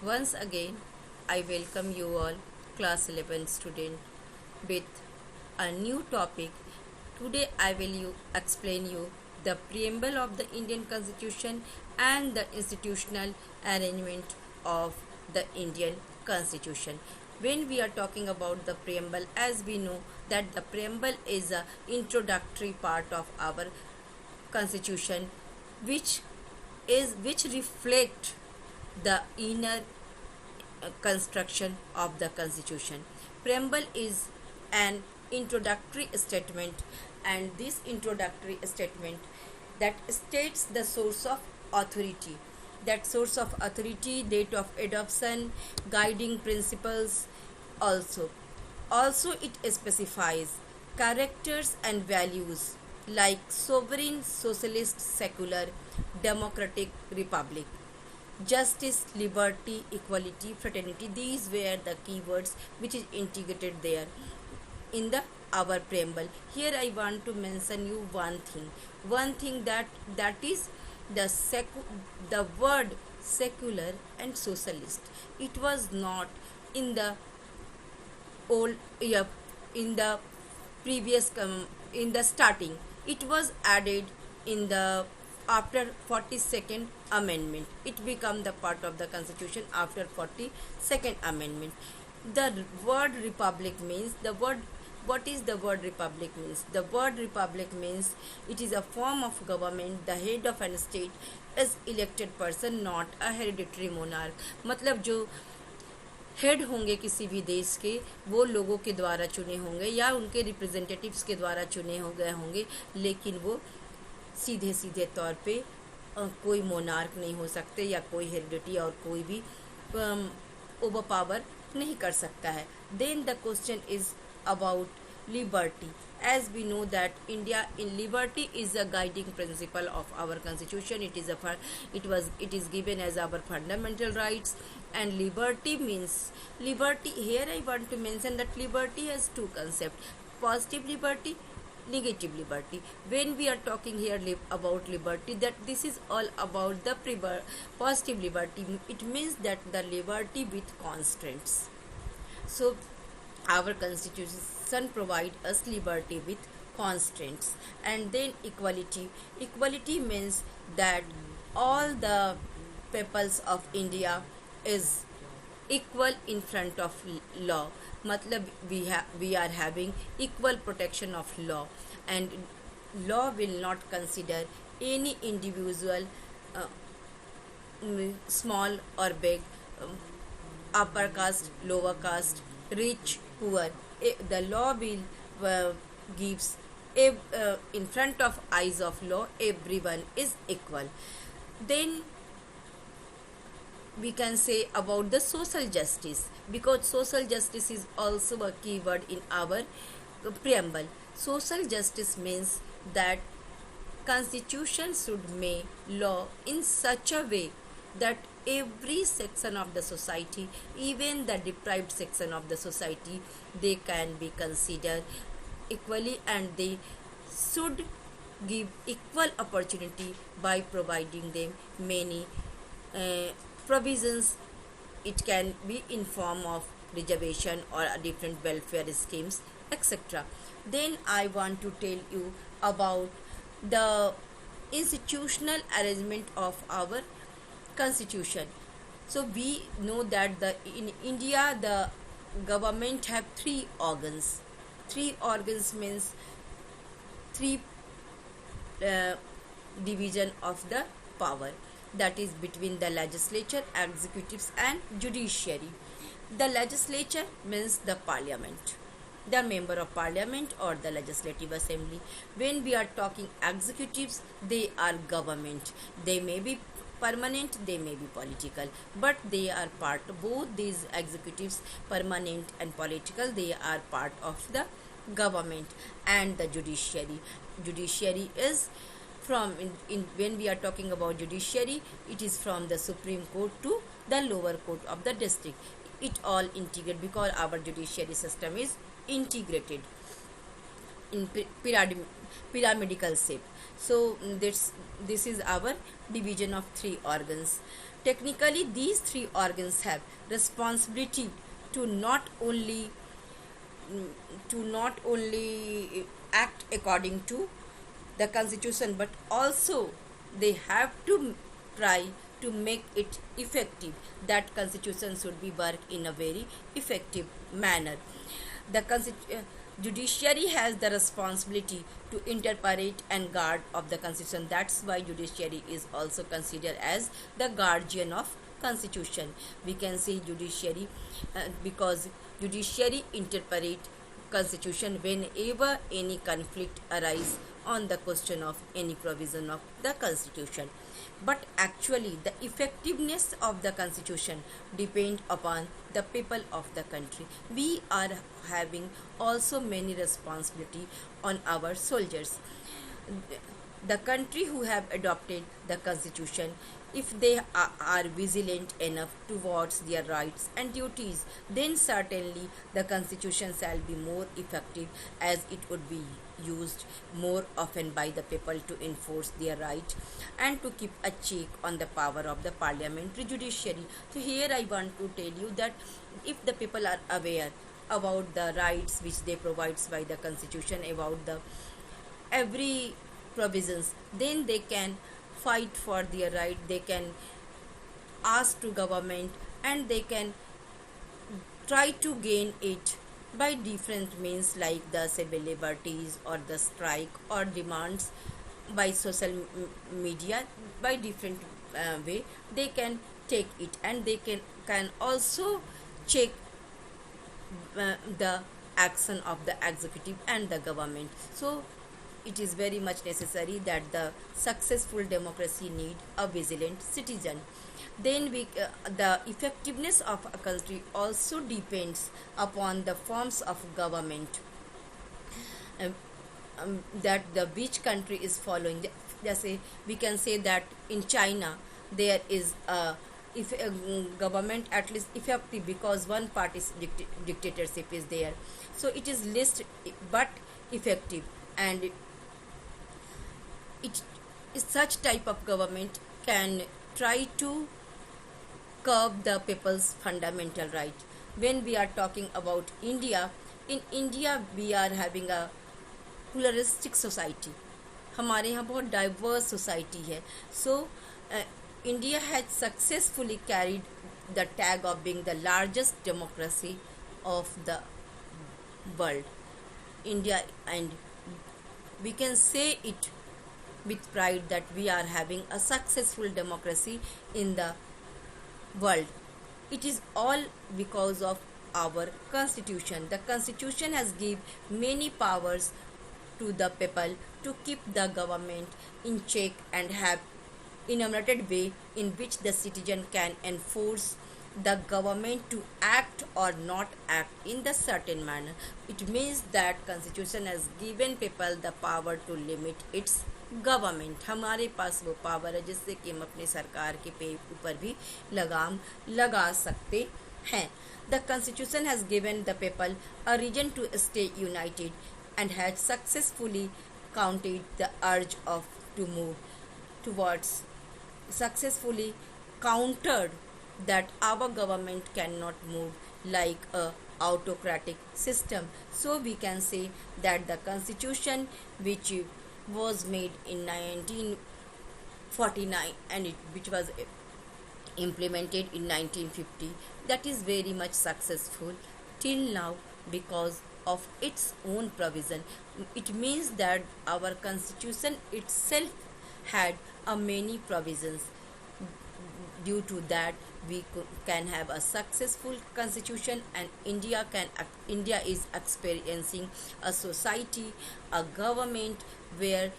Once again, I welcome you all, class 11 student, with a new topic. Today, I will explain you the preamble of the Indian Constitution and the institutional arrangement of the Indian Constitution. When we are talking about the preamble, as we know that the preamble is a introductory part of our constitution, which which reflect the inner construction of the constitution. Preamble is an introductory statement, and this introductory statement that states the source of authority, date of adoption, guiding principles. Also also it specifies characters and values like sovereign, socialist, secular, democratic, republic, justice, liberty, equality, fraternity. These were the keywords which is integrated there in the our preamble. Here I want to mention you one thing that is the word secular and socialist. It was not in the old, yeah, in the previous in the starting. It was added in the after 42nd amendment. It become the part of the constitution after 42nd amendment. The word republic means the word what is the word republic means? The word republic means it is a form of government. The head of an state is elected person, not a hereditary monarch. मतलब जो head होंगे किसी भी देश के, वो लोगों के द्वारा चुने होंगे या उनके रिप्रेजेंटेटिव्स के द्वारा चुने हो गए होंगे, लेकिन वो सीधे सीधे तौर पे कोई मोनार्क नहीं हो सकते या कोई हेरिडिटी और कोई भी ओवर पावर नहीं कर सकता है. Then the question is about liberty. As we know that India in liberty is a guiding principle of our constitution. It is given as our fundamental rights. And liberty means liberty. Here I want to mention that liberty has two concepts: positive liberty, negative liberty. When we are talking here about liberty, that this is all about the positive liberty. It means that the liberty with constraints. So our constitution provide us liberty with constraints. And then equality means that all the peoples of India is equal in front of law. मतलब we are having equal protection of law, and law will not consider any individual, small or big, upper caste, lower caste, rich, poor. The law will gives in front of eyes of law everyone is equal. Then we can say about the social justice, because social justice is also a keyword in our preamble. Social justice means that constitution should make law in such a way that every section of the society, even the deprived section of the society, they can be considered equally, and they should give equal opportunity by providing them many provisions. It can be in form of reservation or different welfare schemes, etc. Then I want to tell you about the institutional arrangement of our constitution. So we know that in India the government have three organs means three uh, division of the power, that is between the legislature, executives and judiciary. The legislature means the parliament, the member of parliament or the legislative assembly. When we are talking executives, they are government. They may be permanent, they may be political, but they are part, both these executives, permanent and political, they are part of the government. And the judiciary is from when we are talking about judiciary, it is from the Supreme Court to the lower court of the district. It all integrated because our judiciary system is integrated in pyramidal shape. So this is our division of three organs. Technically, these three organs have responsibility to not only act according to the constitution, but also they have to try to make it effective. That constitution should be worked in a very effective manner. The judiciary has the responsibility to interpret and guard of the constitution. That's why judiciary is also considered as the guardian of constitution. We can say judiciary because judiciary interpret constitution whenever any conflict arise on the question of any provision of the constitution. But actually the effectiveness of the constitution depend upon the people of the country. We are having also many responsibility on our soldiers. The country who have adopted the constitution, if they are vigilant enough towards their rights and duties, then certainly the constitution shall be more effective, as it would be used more often by the people to enforce their right and to keep a check on the power of the parliamentary judiciary. So here I want to tell you that if the people are aware about the rights which they provides by the constitution, about the every provisions, then they can fight for their right, they can ask to government, and they can try to gain it by different means like the civil liberties or the strike or demands by social media. By different way they can take it, and they can also check the action of the executive and the government. So it is very much necessary that the successful democracy need a vigilant citizen. Then the effectiveness of a country also depends upon the forms of government um, that the which country is following. Just say we can say that in China there is a if a government at least effective, because one party's dictatorship is there, so it is least but effective, and it such type of government can try to curb the people's fundamental right. When we are talking about India, in India we are having a pluralistic society. हमारे यहाँ बहुत diverse society है. So India has successfully carried the tag of being the largest democracy of the world. India, and we can say it with pride that we are having a successful democracy in the world. It is all because of our constitution. The constitution has given many powers to the people to keep the government in check and have enumerated way in which the citizen can enforce the government to act or not act in the certain manner. It means that constitution has given people the power to limit its government. हमारे पास वो power है जिससे कि हम अपने सरकार के पे ऊपर भी लगाम लगा सकते हैं. The constitution has given the people a reason to stay united and had successfully countered the urge of to move towards successfully countered that our government cannot move like a autocratic system. So we can say that the constitution which was made in 1949 and which was implemented in 1950, that is very much successful till now because of its own provision. It means that our constitution itself had a many provisions. Due to that we can have a successful constitution, and India is experiencing a society, a government where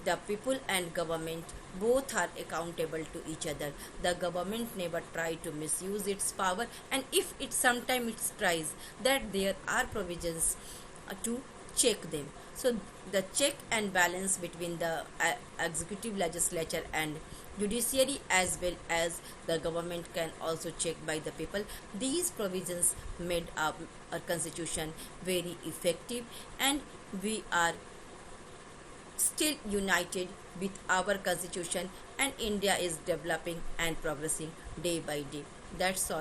the people and government both are accountable to each other. The government never try to misuse its power, and if it sometimes it tries, that there are provisions to check them. So the check and balance between the executive, legislature and judiciary as well as the government can also check by the people. These provisions made our constitution very effective, and we are still united with our constitution and India is developing and progressing day by day. That's all.